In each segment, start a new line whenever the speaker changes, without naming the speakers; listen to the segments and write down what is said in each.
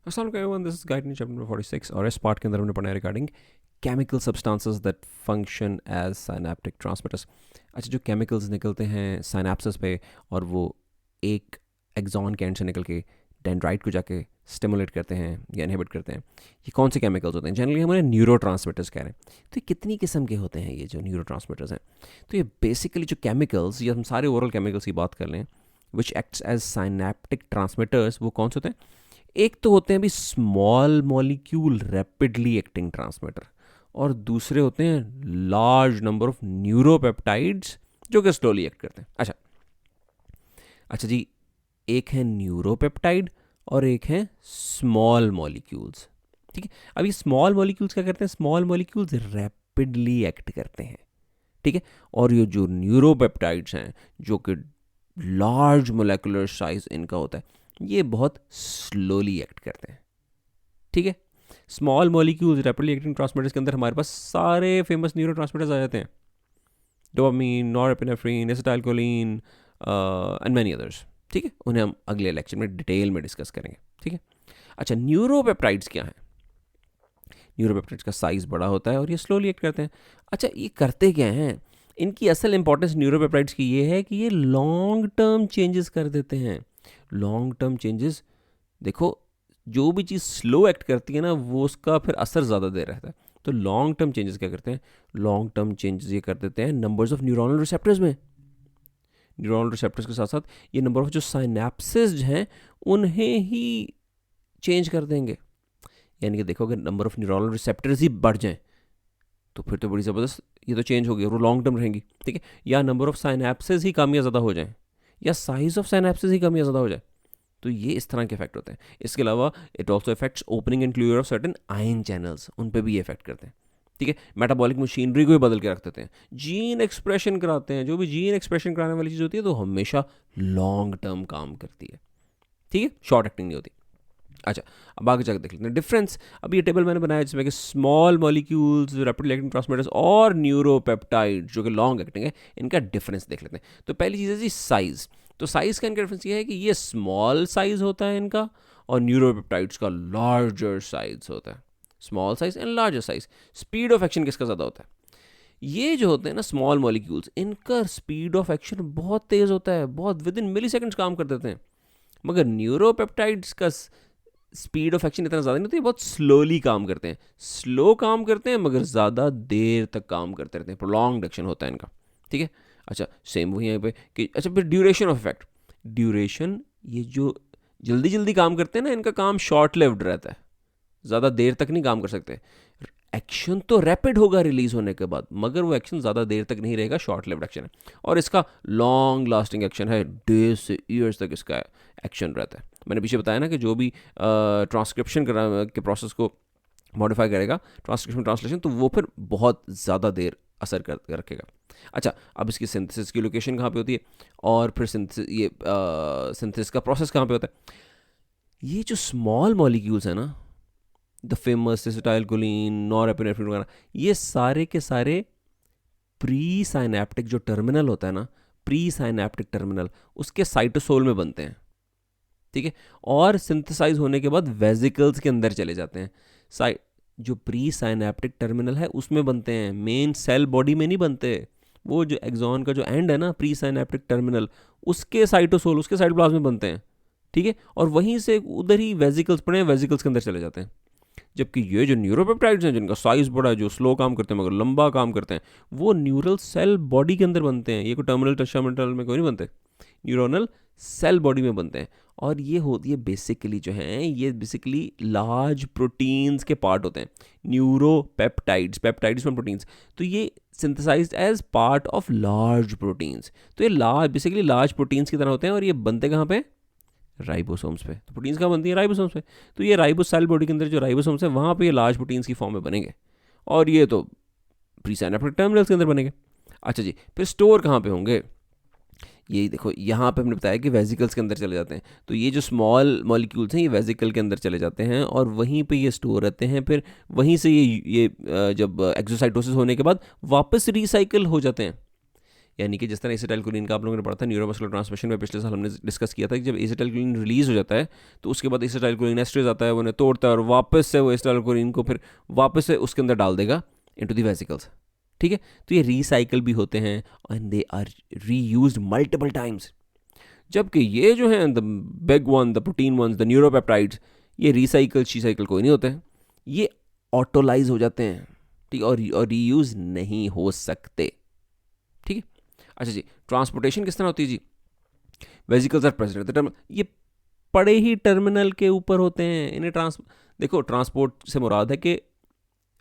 अस्सलाम वालेकुम everyone, this is Guyton chapter number 46 और इस पार्ट के अंदर हमने पढ़ा है regarding chemical substances that function as synaptic transmitters. अच्छा, जो केमिकल्स निकलते हैं साइनेप्सिस पे और वो एक एक्सॉन के एंड से निकल के डेंड्राइट को जाके स्टिमुलेट करते हैं या इनहिबिट करते हैं, ये कौन से केमिकल्स होते हैं? जनरली हमारे न्यूरोट्रांसमिटर्स कह रहे हैं। तो ये कितनी किस्म के होते हैं ये जो न्यूरोट्रांसमिटर्स हैं? तो ये बेसिकली जो केमिकल्स, या हम सारे ओरल केमिकल्स की बात कर लें which acts as synaptic transmitters, वो कौन से होते हैं? एक तो होते हैं अभी small molecule rapidly acting transmitter, और दूसरे होते हैं लार्ज नंबर ऑफ न्यूरोपेप्टाइड्स जो कि स्लोली एक्ट करते हैं। अच्छा जी, एक है न्यूरोपेप्टाइड और एक है स्मॉल मॉलिक्यूल्स। ठीक है, अब ये स्मॉल मॉलिक्यूल्स क्या करते हैं? स्मॉल मॉलिक्यूल्स रैपिडली एक्ट करते हैं। ठीक है, और ये जो न्यूरोपेप्टाइड्स हैं जो कि लार्ज मोलेकुलर साइज इनका होता है, ये बहुत स्लोली एक्ट करते हैं। ठीक है, small molecules rapidly acting transmitters के अंदर हमारे पास सारे फेमस न्यूरो ट्रांसमिटर्स आ जाते हैं, dopamine, norepinephrine, acetylcholine and many others. ठीक है, उन्हें हम अगले लेक्चर में डिटेल में डिस्कस करेंगे। ठीक है, अच्छा, न्यूरोपेप्टाइड्स क्या हैं? न्यूरोपेप्टाइड्स का साइज बड़ा होता है और ये स्लोली एक्ट करते हैं। अच्छा, ये करते क्या हैं? इनकी असल इंपॉर्टेंस न्यूरोपेप्टाइड्स की ये है कि ये लॉन्ग टर्म चेंजेस कर देते हैं। लॉन्ग टर्म चेंजेस, देखो, जो भी चीज़ स्लो एक्ट करती है ना, वो उसका फिर असर ज़्यादा देर रहता है। तो लॉन्ग टर्म चेंजेस क्या करते हैं? लॉन्ग टर्म चेंजेस ये कर देते हैं नंबर्स ऑफ न्यूरोनल रिसेप्टर्स में। न्यूरोनल रिसेप्टर्स के साथ साथ ये नंबर ऑफ जो साइनेप्सेस हैं उन्हें ही चेंज कर देंगे। यानी कि देखो, अगर नंबर ऑफ न्यूरोनल रिसेप्टर्स ही बढ़ जाएं तो फिर तो बड़ी ज़बरदस्त ये तो चेंज हो गई और वो लॉन्ग टर्म रहेंगी। ठीक है, या नंबर ऑफ साइनेप्सेस ही कम या ज़्यादा हो जाएं, या साइज ऑफ साइनेप्सेस ही कम या ज़्यादा हो जाए, तो ये इस तरह के इफेक्ट होते हैं। इसके अलावा it also effects opening and clear of certain ion channels, उन पे भी ये इफेक्ट करते हैं। ठीक है, मेटाबॉलिक मशीनरी को भी बदल के रख देते हैं, जीन एक्सप्रेशन कराते हैं। जो भी जीन एक्सप्रेशन कराने वाली चीज़ होती है तो हमेशा लॉन्ग टर्म काम करती है। ठीक है, शॉर्ट एक्टिंग नहीं होती। अच्छा, अब आगे जाकर देख लेते हैं डिफरेंस। अब ये टेबल मैंने बनाया जिसमें कि small molecules, rapidly acting transmitters और न्यूरोपेप्टाइड जो कि लॉन्ग एक्टिंग है, इनका डिफरेंस देख लेते हैं। तो पहली चीज़ है जी साइज़। तो साइज़ का इनका डिफरेंस ये है कि ये स्मॉल साइज़ होता है इनका, और न्यूरोपेप्टाइड्स का लार्जर साइज होता है। Small size and larger size. Speed of action किसका ज़्यादा होता है? ये जो होते हैं ना स्मॉल मॉलिक्यूल्स, इनका स्पीड ऑफ एक्शन बहुत तेज़ होता है, बहुत विद इन मिली सेकेंड्स काम कर देते हैं। मगर न्यूरोपेप्टाइड्स का स्पीड ऑफ एक्शन इतना ज़्यादा नहीं होती, बहुत स्लोली काम करते हैं। स्लो काम करते हैं मगर ज़्यादा देर तक काम करते रहते हैं, प्रोलॉन्ग्ड एक्शन होता है इनका। ठीक है, अच्छा, सेम वही यहाँ पे कि अच्छा, फिर ड्यूरेशन ऑफ इफेक्ट। ड्यूरेशन, ये जो जल्दी जल्दी काम करते हैं ना, इनका काम शॉर्ट लिव्ड रहता है, ज़्यादा देर तक नहीं काम कर सकते। एक्शन तो रैपिड होगा रिलीज होने के बाद, मगर वो एक्शन ज़्यादा देर तक नहीं रहेगा, शॉर्ट लिव्ड एक्शन है। और इसका लॉन्ग लास्टिंग एक्शन है, डेज से ईयर्स तक इसका एक्शन रहता है। मैंने पीछे बताया ना कि जो भी ट्रांसक्रिप्शन के प्रोसेस को मॉडिफाई करेगा, ट्रांसक्रिप्शन ट्रांसलेशन, तो वो फिर बहुत ज़्यादा देर असर कर रखेगा। अच्छा, अब इसकी सिंथेसिस की लोकेशन कहाँ पे होती है, और फिर सिंथेसिस का प्रोसेस कहाँ पे होता है? ये जो स्मॉल मॉलिक्यूल्स है ना, द फेमस एसिटाइलकोलिन, नॉरएपिनेफ्रिन वगैरह, ये सारे के सारे प्री साइनेप्टिक जो टर्मिनल होता है ना, प्री साइनेप्टिक टर्मिनल, उसके साइटोसोल में बनते हैं। ठीक है, और सिंथेसाइज होने के बाद वेजिकल्स के अंदर चले जाते हैं। जो प्री साइनेप्टिक टर्मिनल है उसमें बनते हैं, मेन सेल बॉडी में नहीं बनते। वो जो एक्सॉन का जो एंड है ना, प्री साइनेप्टिक टर्मिनल, उसके साइटोसोल, उसके साइटोप्लाज्म में बनते हैं। ठीक है, और वहीं से उधर ही वेजिकल्स पड़े हैं, वेजिकल्स के अंदर चले जाते हैं। जबकि ये जो न्यूरोपेप्टाइड्स हैं जिनका साइज़ बड़ा है, जो स्लो काम करते हैं मगर लंबा काम करते हैं, वो न्यूरल सेल बॉडी के अंदर बनते हैं। ये कोई टर्मिनल टेस्टामेंटल में कोई नहीं बनते, न्यूरोनल सेल बॉडी में बनते हैं। और ये होती है बेसिकली जो हैं, ये बेसिकली लार्ज प्रोटीन्स के पार्ट होते हैं। न्यूरोपेप्टाइड्स, पेप्टाइड्स में प्रोटीन्स, तो ये synthesised as part of large proteins. तो ये बेसिकली लार्ज प्रोटीन्स की तरह होते हैं, और ये बनते कहाँ पे? राइबोसोम्स पे। तो प्रोटीन्स कहाँ बनती है? राइबोसोम्स पे। तो ये राइबोस सेल बॉडी के अंदर जो राइबोसोम्स है, वहाँ पे ये लार्ज प्रोटीन्स की फॉर्म में बनेंगे, और ये तो प्री साइनेप्टिक टर्मिनल्स के अंदर बनेंगे। अच्छा जी, फिर स्टोर कहाँ पे होंगे? ये देखो, यहाँ पे हमने बताया कि वेजिकल्स के अंदर चले जाते हैं। तो ये जो स्मॉल मॉलिक्यूल्स हैं, ये वेजिकल के अंदर चले जाते हैं और वहीं पे ये स्टोर रहते हैं। फिर वहीं से ये जब एक्सोसाइटोसिस होने के बाद वापस रिसाइकिल हो जाते हैं। यानी कि जिस तरह एसिटाइलकोलिन का आप लोगों ने पढ़ा था न्यूरोमस्कुलर ट्रांसमिशन में, पिछले साल हमने डिस्कस किया था कि जब एसिटाइलकोलिन रिलीज हो जाता है तो उसके बाद एसिटाइलकोलिन एस्ट्रेज आता है, वो उन्हें तोड़ता है और वापस से वो एसिटाइलकोलिन को फिर वापस से उसके अंदर डाल देगा इनटू द वेसिकल्स। ठीक है, तो ये रिसाइकल भी होते हैं and they are reused multiple times. जबकि ये जो है the big one, the protein ones, the neuropeptides, ये रीसाइकल कोई नहीं होते हैं, ये ऑटोलाइज हो जाते हैं। ठीक, और रीयूज नहीं हो सकते। ठीक है, अच्छा जी, ट्रांसपोर्टेशन किस तरह होती है जी? वेसिकल्स आर प्रेजेंट, ये पड़े ही टर्मिनल के ऊपर होते हैं। इन्हें देखो, ट्रांसपोर्ट से मुराद है कि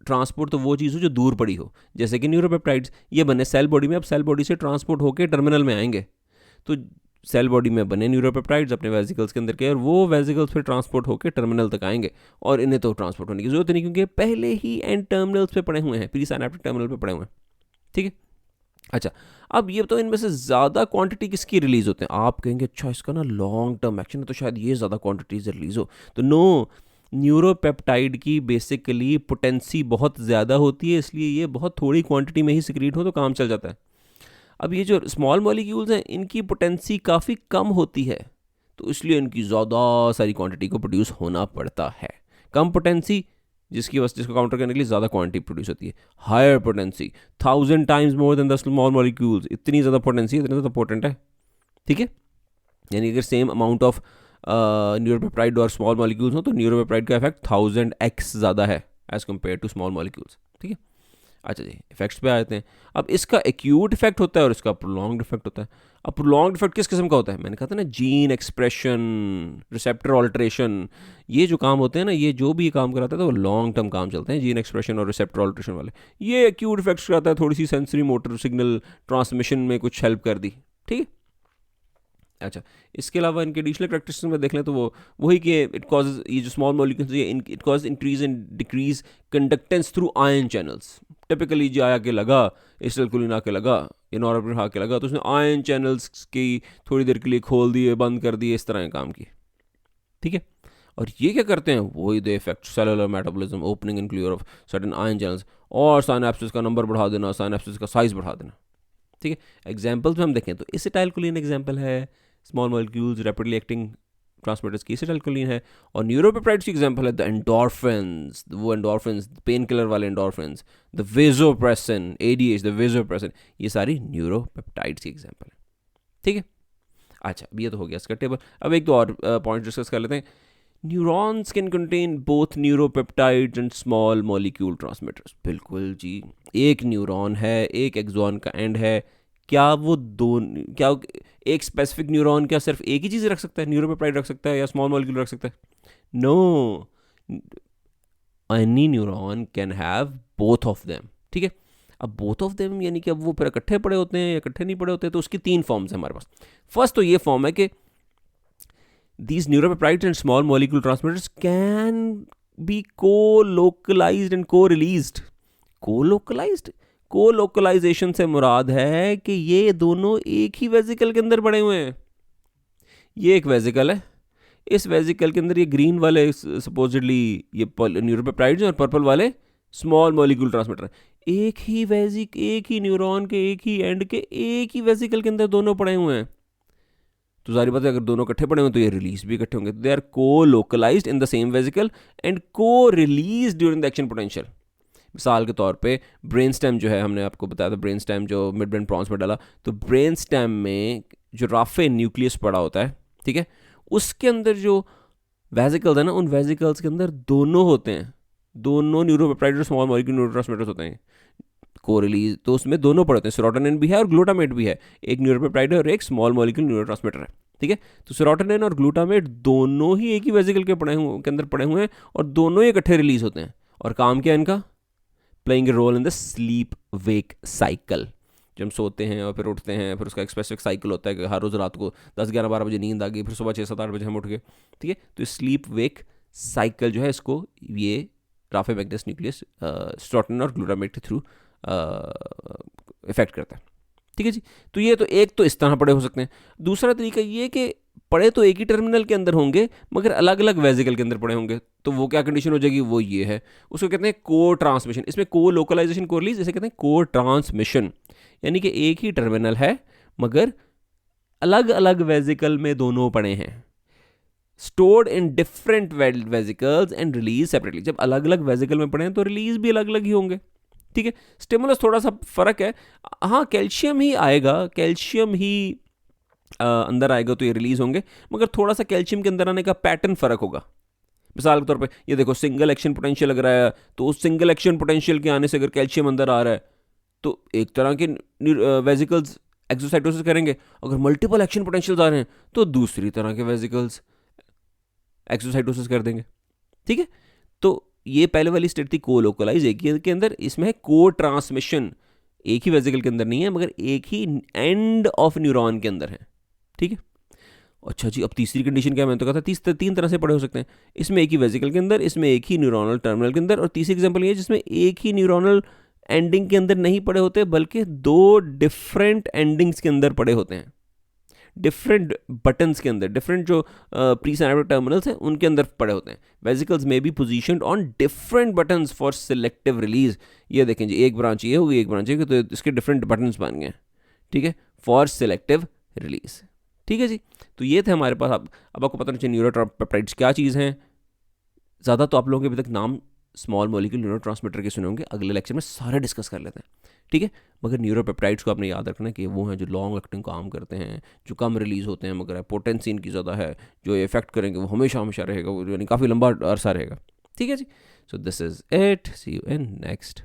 ट्रांसपोर्ट तो वो चीज़ हो जो दूर पड़ी हो, जैसे कि न्यूरोपेप्टाइड्स ये बने सेल बॉडी में, अब सेल बॉडी से ट्रांसपोर्ट होकर टर्मिनल में आएंगे, तो सेल बॉडी में बने न्यूरोपेप्टाइड्स अपने वेसिकल्स के अंदर के, और वो वेसिकल्स फिर ट्रांसपोर्ट होकर टर्मिनल तक आएंगे, और इन्हें तो ट्रांसपोर्ट होने की जरूरत नहीं क्योंकि पहले ही एंड टर्मिनल्स पे पड़े हुए हैं, प्री साइनेप्टिक टर्मिनल पे पड़े हुए हैं। ठीक है, अच्छा, अब ये तो इनमें से ज़्यादा क्वांटिटी किसकी रिलीज होते हैं? आप कहेंगे अच्छा इसका ना लॉन्ग टर्म एक्शन है तो शायद ये ज़्यादा क्वांटिटी से रिलीज हो, तो नो, न्यूरोपेप्टाइड की बेसिकली पोटेंसी बहुत ज़्यादा होती है, इसलिए ये बहुत थोड़ी क्वांटिटी में ही सिक्रीट हो तो काम चल जाता है। अब ये जो स्मॉल मॉलिक्यूल्स हैं इनकी पोटेंसी काफ़ी कम होती है, तो इसलिए इनकी ज़्यादा सारी क्वांटिटी को प्रोड्यूस होना पड़ता है। कम पोटेंसी जिसको काउंटर करने के लिए ज़्यादा क्वांटिटी प्रोड्यूस होती है। Higher potency 1000 times more than the small molecules, इतनी ज़्यादा पोटेंसी, इतनी ज़्यादा पोटेंट है। ठीक है, यानी अगर सेम अमाउंट ऑफ न्यूरोपेप्टाइड और स्मॉल मॉलिक्यूल्स हो तो न्यूरोपेप्टाइड का इफेक्ट 1000x ज़्यादा है as compare to small molecules. ठीक है, अच्छा जी, इफेक्ट्स पे आते हैं। अब इसका एक्यूट इफेक्ट होता है और इसका प्रोलॉन्ग्ड इफेक्ट होता है। अब प्रोलॉन्ग्ड इफेक्ट किस किस्म का होता है? मैंने कहा था ना, जीन एक्सप्रेशन, रिसेप्टर ऑल्ट्रेशन, ये जो काम होते हैं ना, ये जो भी काम कराते हैं तो वो लॉन्ग टर्म काम चलते हैं, जीन एक्सप्रेशन और रिसेप्टर ऑल्ट्रेशन वाले। ये एक्यूट इफेक्ट्स कराता है, थोड़ी सी सेंसरी मोटर सिग्नल ट्रांसमिशन में कुछ हेल्प कर दी। ठीक है, अच्छा, इसके अलावा इनके एडिशनल कैरेक्टरिस्टिक्स में देख लें तो वो वही कि इट कॉजेज, ये जो स्मॉल मॉलिक्यूल्स ये it cause increase and decrease conductance through ion channels. Typically जो आके लगा, एसिटाइलकोलिन आके लगा, या नॉरपेप्टाइड आके लगा, तो उसने आयन चैनल्स की थोड़ी देर के लिए खोल दिए, बंद कर दिए, इस तरह के काम किए। ठीक है, और ये क्या करते हैं? वही they effect cellular metabolism, opening and clear of certain ion channels, और साइनेप्सिस का नंबर बढ़ा देना, साइनेप्सिस का साइज बढ़ा देना। ठीक है, एग्जाम्पल्स में हम देखें तो एसिटाइलकोलिन एग्जाम्पल है, small molecules rapidly acting transmitters की एसिटाइलकोलिन है, और न्यूरोपेप्टाइड्स की एग्जांपल है द एंडोर्फिन्स, वो एंडोर्फिन्स पेन किलर वाले endorphins, the vasopressin, ADH, the vasopressin, ये सारी न्यूरोपेप्टाइड्स की एग्जांपल है। ठीक है, अच्छा, अब ये तो हो गया इसका टेबल। अब एक दो और पॉइंट डिस्कस कर लेते हैं। Neurons can contain both neuropeptides and small molecule transmitters. बिल्कुल जी, एक न्यूरॉन है, एक एक्सॉन का एंड है, क्या वो दोनों, क्या एक स्पेसिफिक न्यूरॉन क्या सिर्फ एक ही चीज़ रख सकता है? न्यूरोपेप्टाइड रख सकता है या स्मॉल मॉलिक्यूल रख सकता है? No, any neuron can have both of them. ठीक है, अब बोथ ऑफ देम यानी कि अब वो फिर इकट्ठे पड़े होते हैं या इकट्ठे नहीं पड़े होते, तो उसकी तीन फॉर्म्स हैं हमारे पास। फर्स्ट तो ये फॉर्म है कि these neuropeptides and small molecule transmitters can be co-localized and co-released. Co-localization से मुराद है कि ये दोनों एक ही वेसिकल के अंदर पड़े हुए हैं। ये एक वेसिकल है, इस वेसिकल के अंदर ये ग्रीन वाले सपोजिटली ये न्यूरोपेप्टाइड्स और पर्पल वाले स्मॉल मॉलिक्यूल ट्रांसमिटर, एक ही न्यूरॉन के एक ही एंड के एक ही वेसिकल के अंदर दोनों पड़े हुए हैं। तो सारी बात है, अगर दोनों इकट्ठे पड़े हुए तो ये रिलीज भी इकट्ठे होंगे। They are co localized in the same vesicle and co release during the action potential. मिसाल के तौर पे ब्रेन स्टेम जो है, हमने आपको बताया था ब्रेन स्टेम जो मिड ब्रेन प्रॉन्स में डाला, तो ब्रेन स्टेम में जो राफे न्यूक्लियस पड़ा होता है, ठीक है, उसके अंदर जो वेसिकल्स है ना, उन वेसिकल्स के अंदर दोनों होते हैं, दोनों न्यूरोपेप्टाइड और स्मॉल मॉलिक्यूल न्यूरोट्रांसमिटर्स होते हैं को रिलीज, तो उसमें दोनों पड़े होते हैं, सेरोटोनिन भी है और ग्लूटामेट भी है, एक न्यूरोपेप्टाइड है और एक स्मॉल मॉलिक्यूल न्यूरोट्रांसमिटर है। ठीक है, तो सेरोटोनिन और ग्लूटामेट दोनों ही एक ही वेसिकल के अंदर पड़े हुए हैं और दोनों ही इकट्ठे रिलीज होते हैं। और काम क्या है इनका? Playing a role in the sleep wake cycle. जब हम सोते हैं और फिर उठते हैं, फिर उसका एक स्पेसिफिक साइकिल होता है कि हर रोज़ रात को 10-11-12 बजे नींद आ गई, फिर सुबह 6-7-8 बजे हम उठ गए। ठीक है, तो स्लीप वेक साइकिल जो है, इसको ये राफे मैग्नेस न्यूक्लियस सेरोटोनिन और ग्लूटामेट के थ्रू इफेक्ट करता है। ठीक है जी, तो ये तो एक तो इस तरह पड़े हो सकते हैं। दूसरा तरीका ये कि पड़े तो एक ही टर्मिनल के अंदर होंगे मगर अलग अलग वेसिकल के अंदर पड़े होंगे, तो वो क्या कंडीशन हो जाएगी? वो ये है, उसको कहते हैं को ट्रांसमिशन। इसमें को लोकलाइजेशन, को रिलीज, इसे कहते हैं को ट्रांसमिशन। यानी कि एक ही टर्मिनल है मगर अलग अलग वेजिकल में दोनों पड़े हैं, stored in different vesicles and release separately. जब अलग अलग वेजिकल में पड़े हैं तो रिलीज भी अलग अलग ही होंगे, ठीक है। स्टिमुलस थोड़ा सा फर्क है, हाँ कैल्शियम ही आएगा, कैल्शियम ही अंदर आएगा तो ये रिलीज होंगे, मगर थोड़ा सा कैल्शियम के अंदर आने का पैटर्न फर्क होगा। मिसाल के तौर पे ये देखो, सिंगल एक्शन पोटेंशियल अगर आया तो उस सिंगल एक्शन पोटेंशियल के आने से अगर कैल्शियम अंदर आ रहा है तो एक तरह के वेजिकल्स एक्सोसाइटोसिस करेंगे, अगर मल्टीपल एक्शन पोटेंशियल्स आ रहे हैं तो दूसरी तरह के वेजिकल्स एक्सोसाइटोसिस कर देंगे, ठीक है। तो ये पहले वाली स्टेट थी को लोकलाइज, एक ही के अंदर, इसमें है को ट्रांसमिशन, एक ही वेजिकल के अंदर नहीं है मगर एक ही एंड ऑफ न्यूरॉन के अंदर है, ठीक है। अच्छा जी, अब तीसरी कंडीशन क्या, मैंने तो कहा था तीन तरह से पड़े हो सकते हैं, इसमें एक ही वेजिकल के अंदर, इसमें एक ही न्यूरोनल टर्मिनल के अंदर, और तीसरी एग्जांपल ये है जिसमें एक ही न्यूरोनल एंडिंग के अंदर नहीं पड़े होते बल्कि दो डिफरेंट एंडिंग्स के अंदर पड़े होते हैं, डिफरेंट बटन्स के अंदर, डिफरेंट जो प्री सिनेप्टिक टर्मिनल्स हैं उनके अंदर पड़े होते हैं। वेजिकल्स में be positioned on different buttons for selective release. ये देखें जी, एक ब्रांच ये होगी, एक ब्रांच ये, तो इसके डिफरेंट बटन्स बन गए, ठीक है, फॉर सिलेक्टिव रिलीज, ठीक है जी। तो ये थे हमारे पास। अब आपको पता नहीं चाहिए न्यूरोपेप्टाइड्स क्या चीज़ हैं। ज़्यादा तो आप लोगों के अभी तक नाम स्मॉल मॉलिक्यूल न्यूरोट्रांसमीटर के सुने होंगे, अगले लेक्चर में सारे डिस्कस कर लेते हैं, ठीक है। मगर न्यूरोपेप्टाइड्स को आपने याद रखना है कि वो हैं जो लॉन्ग एक्टिंग काम करते हैं, जो कम रिलीज होते हैं मगर पोटेंसी इनकी ज़्यादा है, जो इफेक्ट करेंगे वो हमेशा हमेशा रहेगा, वो यानी काफ़ी लंबा अरसा रहेगा, ठीक है जी। So this is it, see you in next.